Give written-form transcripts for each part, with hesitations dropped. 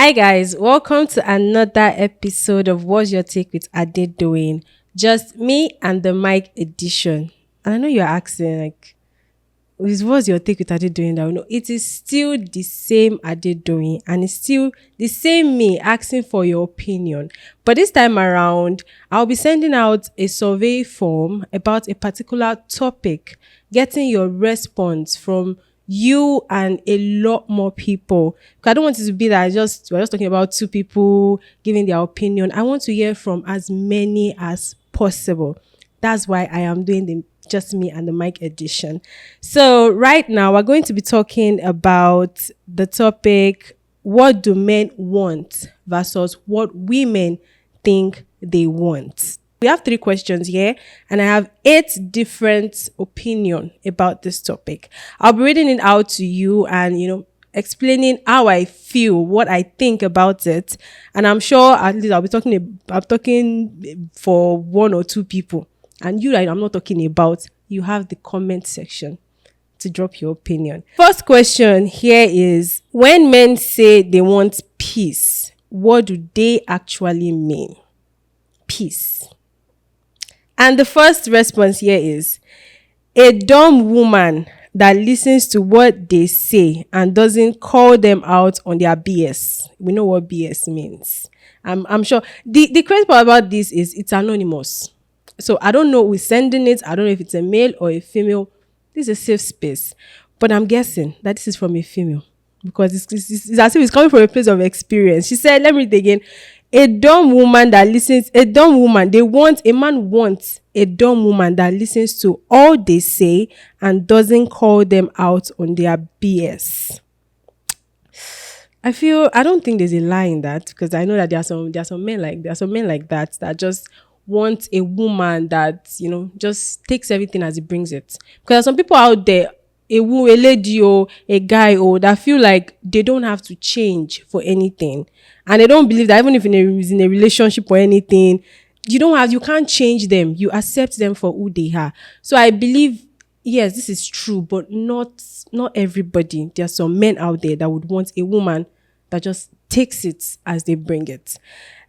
Hi guys, welcome to another episode of What's Your Take with Adedoyin. Just me and the mic edition. And I know you're asking what's your take with Adedoyin now? No, it is still the same Adedoyin and it's still the same me asking for your opinion. But this time around, I'll be sending out a survey form about a particular topic, getting your response from you and a lot more people. Because I don't want it to be that we're just talking about two people giving their opinion. I want to hear from as many as possible. That's why I am doing the just me and the mic edition. So right now we're going to be talking about the topic, what do men want versus what women think they want. We have 3 questions here and I have 8 different opinions about this topic. I'll be reading it out to you and, explaining how I feel, what I think about it. And I'm sure at least I'm talking for 1 or 2 people. And you that I'm not talking about, you have the comment section to drop your opinion. First question here is, when men say they want peace, what do they actually mean? Peace. And the first response here is, a dumb woman that listens to what they say and doesn't call them out on their BS. We know what BS means. I'm sure. The crazy part about this is it's anonymous. So I don't know who's sending it. I don't know if it's a male or a female. This is a safe space. But I'm guessing that this is from a female. Because it's as if it's coming from a place of experience. She said, let me read it again. A dumb woman, a man wants a dumb woman that listens to all they say and doesn't call them out on their BS. I don't think there's a lie in that, because I know that there are some men like that just want a woman that, just takes everything as it brings it. Because there are some people out there, a lady or a guy that feel like they don't have to change for anything. And they don't believe that even if is in a relationship or anything, you can't change them. You accept them for who they are. So I believe, yes, this is true, but not everybody. There are some men out there that would want a woman that just takes it as they bring it.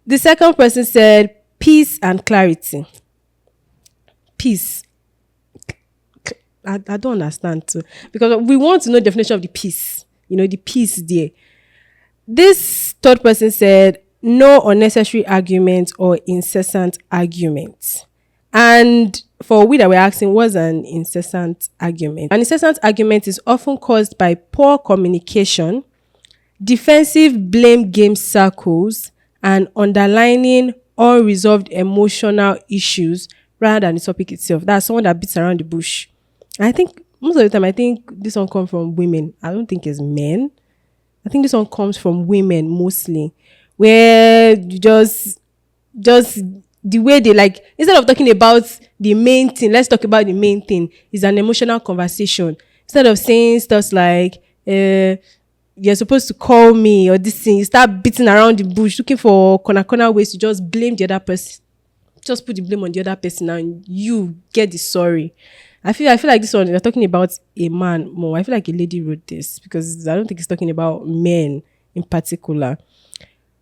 The second person said, peace and clarity. Peace. I don't understand too. Because we want to know the definition of the peace. The peace there. This third person said, no unnecessary argument or incessant argument. And for we that were asking, what's an incessant argument? An incessant argument is often caused by poor communication, defensive blame game circles, and underlining unresolved emotional issues rather than the topic itself. That's someone that beats around the bush. And I think most of the time, this one comes from women. I don't think it's men. I think this one comes from women mostly, where you just the way they instead of talking about the main thing, let's talk about the main thing. It's an emotional conversation. Instead of saying stuff like, you're supposed to call me or this thing, you start beating around the bush, looking for corner ways to just blame the other person. Just put the blame on the other person and you get the sorry. I feel like this one, you're talking about a man more. I feel like a lady wrote this because I don't think it's talking about men in particular.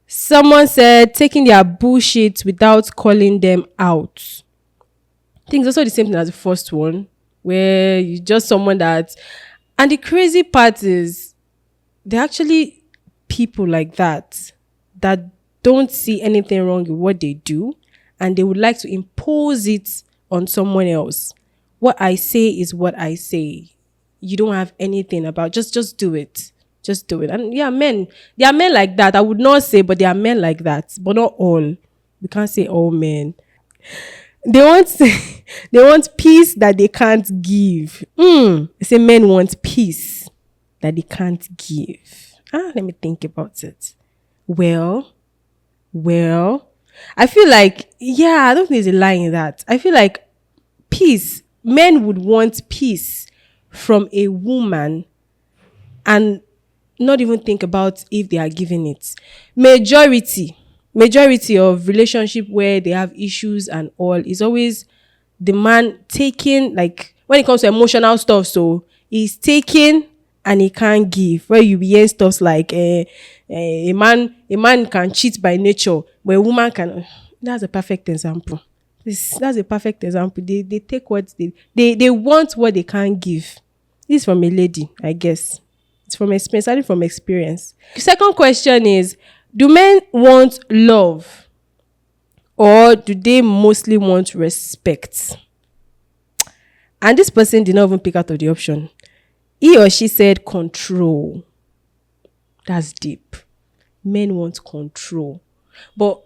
Someone said, taking their bullshit without calling them out. I think it's also the same thing as the first one, where you just someone that... And the crazy part is, there are actually people like that don't see anything wrong with what they do, and they would like to impose it on someone else. What I say is what I say. You don't have anything about, just do it. Just do it. And there are men like that. I would not say, but there are men like that, but not all. We can't say all men. They want peace that they can't give. They say men want peace that they can't give. Let me think about it. Well, I feel like, I don't think there's a lie in that. I feel like peace, men would want peace from a woman and not even think about if they are giving it. Majority of relationship where they have issues and all is always the man taking, when it comes to emotional stuff, so he's taking and he can't give. Where you be hearing stuff like a man can cheat by nature, but a woman can. That's a perfect example. That's a perfect example. They take what they want what they can't give. This is from a lady, I guess. It's from experience, starting from experience. Second question is, do men want love or do they mostly want respect? And this person did not even pick out of the option. He or she said control. That's deep. Men want control. But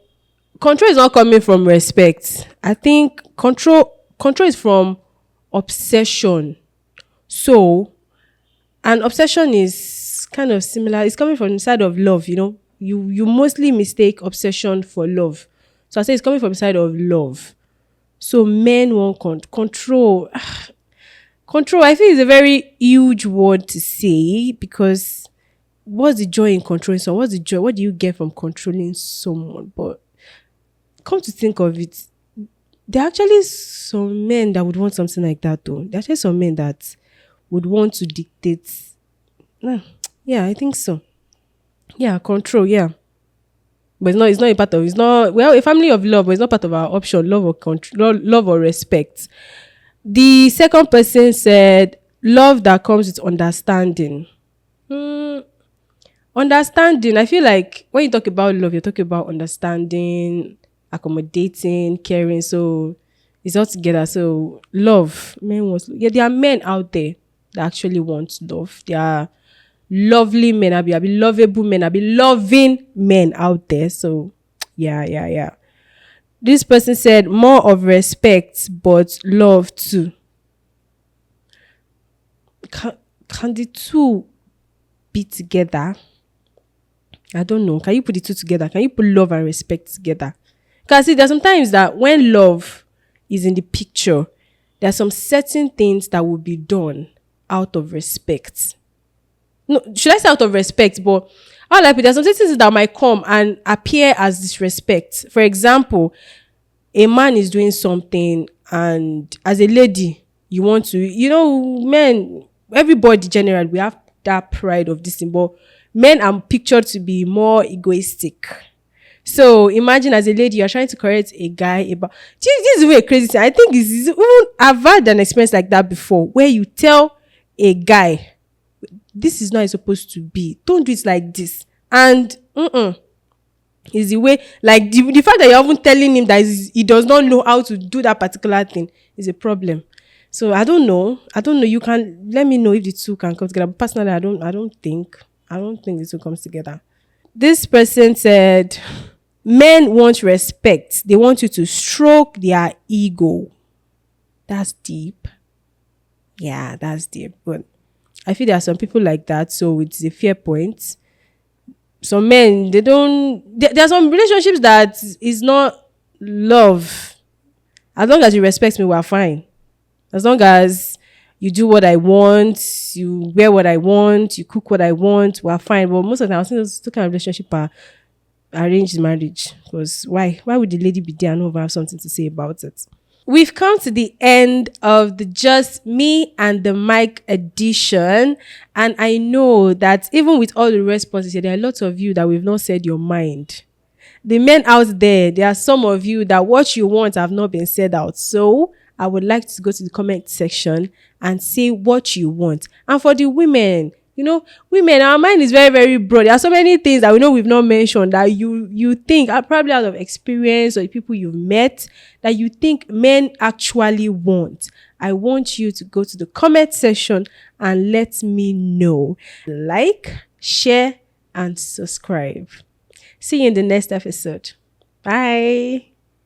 control is not coming from respect. I think control is from obsession. So, and obsession is kind of similar. It's coming from the side of love, You mostly mistake obsession for love. So I say it's coming from the side of love. So men want control. Control, I think, is a very huge word to say because what's the joy in controlling someone? What's the joy? What do you get from controlling someone? But come to think of it, there are actually some men that would want something like that though. There are actually some men that would want to dictate. Yeah, I think so. Yeah, control, yeah. But it's not a part of, it's not, well, a family of love, but it's not part of our option, love or control, love or respect. The second person said, love that comes with understanding. Understanding, I feel like when you talk about love, you're talking about understanding, accommodating, caring. So it's all together. So love, there are men out there that actually want love. There are lovely men, I'll be lovable men, I'll be loving men out there. So yeah. This person said more of respect, but love too. Can the two be together? I don't know. Can you put the two together? Can you put love and respect together? Because see, there's sometimes that when love is in the picture, there are some certain things that will be done out of respect. No, should I say out of respect? But there's some things that might come and appear as disrespect. For example, a man is doing something and as a lady, you want to, men, everybody generally, we have that pride of this thing, but men are pictured to be more egoistic. So imagine as a lady, you're trying to correct a guy about, this is a crazy thing. I think I've had an experience like that before, where you tell a guy, this is not how it's supposed to be. Don't do it like this. And is the way, like the fact that you're even telling him that he does not know how to do that particular thing is a problem. So I don't know. You can let me know if the two can come together. But personally, I don't think the two comes together. This person said, men want respect. They want you to stroke their ego. That's deep. Yeah, that's deep. But I feel there are some people like that, so it's a fair point. Some men, there are some relationships that is not love. As long as you respect me, we're fine. As long as you do what I want, you wear what I want, you cook what I want, we're fine. But most of the time, I think those two kind of relationship are arranged marriage. Because why would the lady be there and not have something to say about it? We've come to the end of the Just Me and the Mic edition. And I know that even with all the responses here, there are lots of you that we've not said your mind. The men out there are some of you that what you want have not been said out. So I would like to go to the comment section and say what you want. And for the women, women, our mind is very, very broad. There are so many things that we know we've not mentioned that you think are probably out of experience or the people you've met that you think men actually want. I want you to go to the comment section and let me know. Like, share, and subscribe. See you in the next episode. Bye.